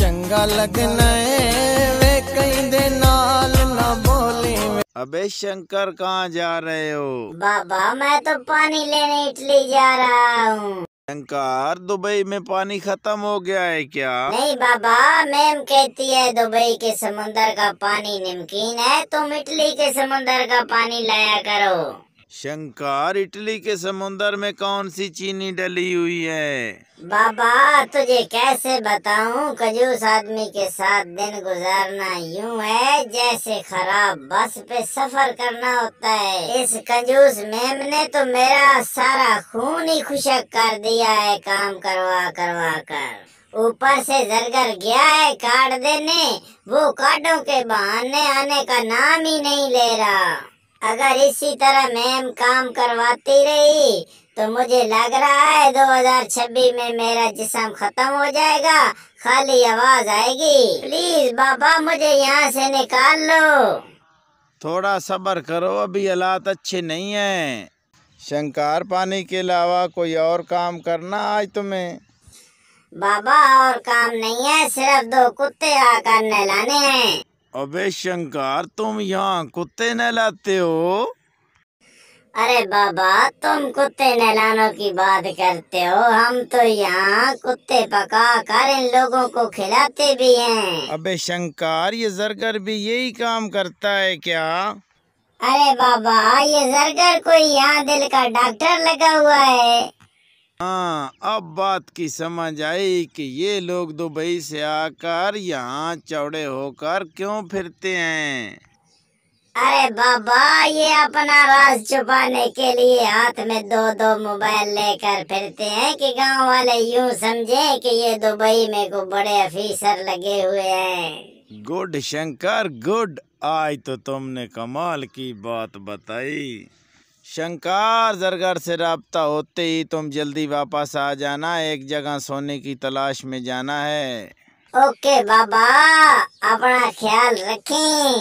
चंगा लगना है वे कहीं दे नाल ना बोली। अबे शंकर कहाँ जा रहे हो? बाबा मैं तो पानी लेने इटली जा रहा हूँ। शंकर दुबई में पानी खत्म हो गया है क्या? नहीं बाबा, मैम कहती है दुबई के समुंदर का पानी नमकीन है, तुम इटली के समुंदर का पानी लाया करो। शंकर इटली के समुंदर में कौन सी चीनी डली हुई है? बाबा तुझे कैसे बताऊं, कंजूस आदमी के साथ दिन गुजारना यूं है जैसे खराब बस पे सफर करना होता है। इस कंजूस मैम ने तो मेरा सारा खून ही खुशक कर दिया है काम करवा करवा कर। ऊपर से जरगर गया है कार्ड देने, वो कार्डों के बहाने आने का नाम ही नहीं ले रहा। अगर इसी तरह मैम काम करवाती रही तो मुझे लग रहा है 2026 में मेरा जिस्म खत्म हो जाएगा, खाली आवाज आएगी। प्लीज बाबा मुझे यहाँ से निकाल लो। थोड़ा सब्र करो, अभी हालात अच्छे नहीं हैं। शंकर पानी के अलावा कोई और काम करना आज तुम्हें? बाबा और काम नहीं है, सिर्फ 2 कुत्ते आकर नहलाने हैं। अबे शंकर तुम यहाँ कुत्ते नहलाते हो? अरे बाबा तुम कुत्ते नहलानों की बात करते हो, हम तो यहाँ कुत्ते पका कर इन लोगों को खिलाते भी हैं। अबे शंकर ये जरगर भी यही काम करता है क्या? अरे बाबा ये जरगर कोई यहाँ दिल का डॉक्टर लगा हुआ है। हाँ अब बात की समझ आई कि ये लोग दुबई से आकर यहाँ चौड़े होकर क्यों फिरते हैं। अरे बाबा ये अपना राज छुपाने के लिए हाथ में 2-2 मोबाइल लेकर फिरते हैं कि गांव वाले यूं समझें कि ये दुबई में को बड़े अफीसर लगे हुए हैं। गुड शंकर गुड, आज तो तुमने कमाल की बात बताई। शंकर जरगर से राब्ता होते ही तुम जल्दी वापस आ जाना, एक जगह सोने की तलाश में जाना है। ओके बाबा, अपना ख्याल रखें।